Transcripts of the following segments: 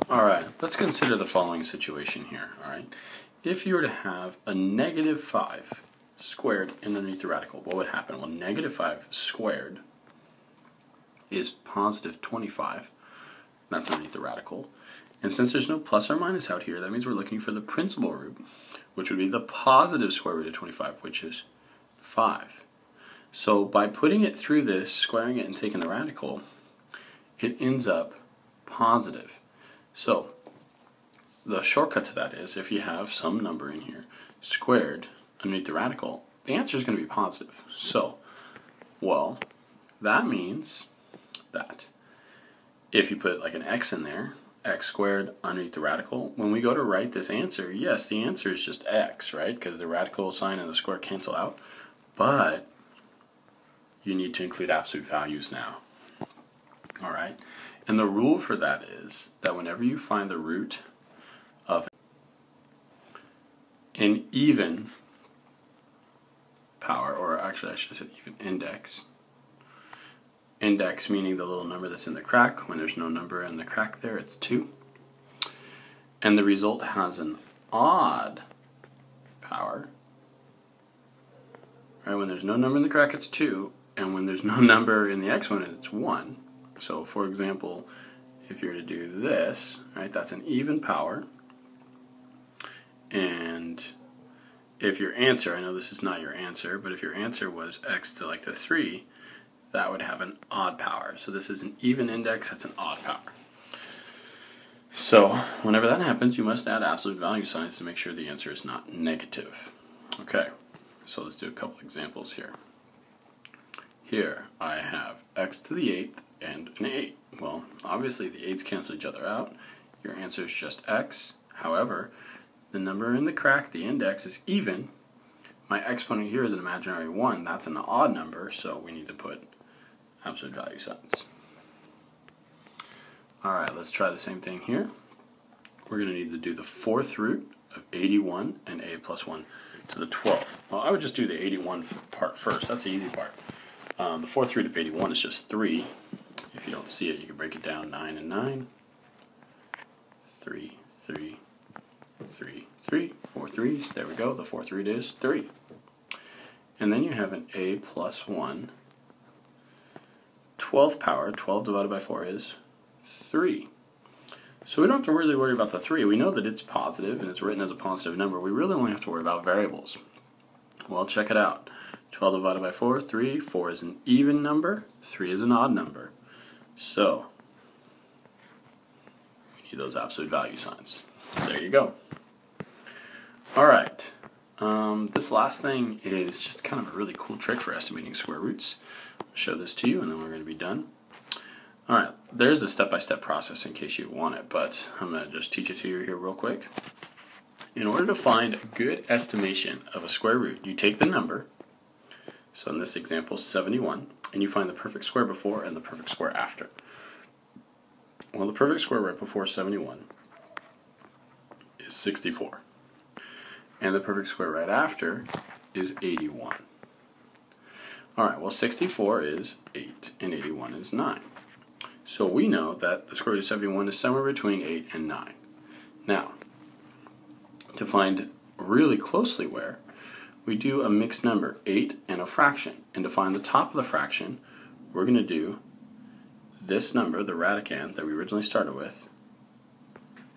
Alright, let's consider the following situation here, alright? If you were to have a negative 5 squared underneath the radical, what would happen? Well, negative 5 squared is positive 25. That's underneath the radical. And since there's no plus or minus out here, that means we're looking for the principal root, which would be the positive square root of 25, which is 5. So by putting it through this, squaring it, and taking the radical, it ends up positive. So the shortcut to that is if you have some number in here squared underneath the radical, the answer is going to be positive. So, well, that means that if you put like an x in there, x squared underneath the radical, when we go to write this answer, yes, the answer is just x, right? Because the radical sign and the square cancel out. But you need to include absolute values now. All right? And the rule for that is that whenever you find the root of an even power, or actually I should have said even index, index meaning the little number that's in the crack. When there's no number in the crack there, it's 2. And the result has an odd power. Right? When there's no number in the crack, it's 2. And when there's no number in the exponent, it's 1. So, for example, if you were to do this, right, that's an even power. And if your answer, I know this is not your answer, but if your answer was x to like the 3, that would have an odd power. So this is an even index, that's an odd power. So whenever that happens, you must add absolute value signs to make sure the answer is not negative. Okay, so let's do a couple examples here. Here I have x to the 8th and an 8. Well, obviously the 8's cancel each other out. Your answer is just x. However, the number in the crack, the index, is even. My exponent here is an imaginary 1. That's an odd number, so we need to put absolute value signs. Alright, let's try the same thing here. We're going to need to do the 4th root of 81 and a plus 1 to the 12th. Well, I would just do the 81 part first. That's the easy part. The 4th root of 81 is just 3. If you don't see it, you can break it down 9 and 9. 3, 3, 3, 3. 4 3s. There we go. The 4th root is 3. And then you have an a plus 1. 12th power. 12 divided by 4 is 3. So we don't have to really worry about the 3. We know that it's positive and it's written as a positive number. We really only have to worry about variables. Well, check it out. 12 divided by 4, 3. 4 is an even number. 3 is an odd number. So we need those absolute value signs. There you go. Alright. This last thing is just kind of a really cool trick for estimating square roots. I'll show this to you and then we're going to be done. Alright, there's the step-by-step process in case you want it, but I'm going to just teach it to you here real quick. In order to find a good estimation of a square root, you take the number, so in this example 71, and you find the perfect square before and the perfect square after. Well, the perfect square right before 71 is 64. And the perfect square right after is 81. Alright, well 64 is 8 and 81 is 9. So we know that the square root of 71 is somewhere between 8 and 9. Now, to find really closely where, we do a mixed number, 8 and a fraction. And to find the top of the fraction, we're going to do this number, the radicand that we originally started with,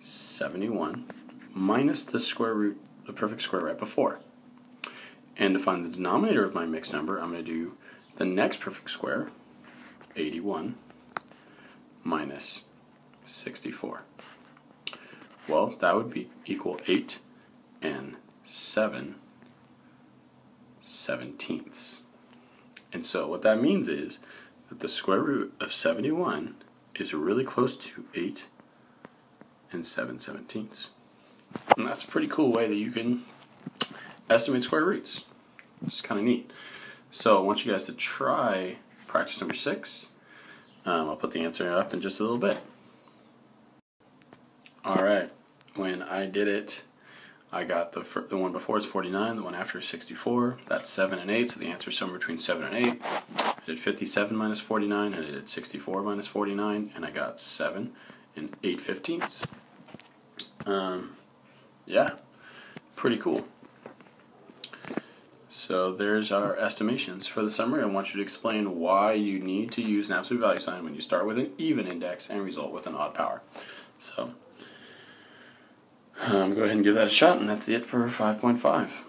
71, minus the square root, the perfect square right before. And to find the denominator of my mixed number, I'm going to do the next perfect square, 81, minus 64. Well, that would be equal 8 and 7/17. And so what that means is that the square root of 71 is really close to 8 and 7/17. And that's a pretty cool way that you can estimate square roots. It's kind of neat. So I want you guys to try practice number 6. I'll put the answer up in just a little bit. Alright, when I did it, I got the one before is 49, the one after is 64. That's 7 and 8, so the answer is somewhere between 7 and 8. I did 57 minus 49, and I did 64 minus 49, and I got 7 and 8/15. Yeah, pretty cool. So there's our estimations for the summary. I want you to explain why you need to use an absolute value sign when you start with an even index and result with an odd power. So go ahead and give that a shot, and that's it for 5.5.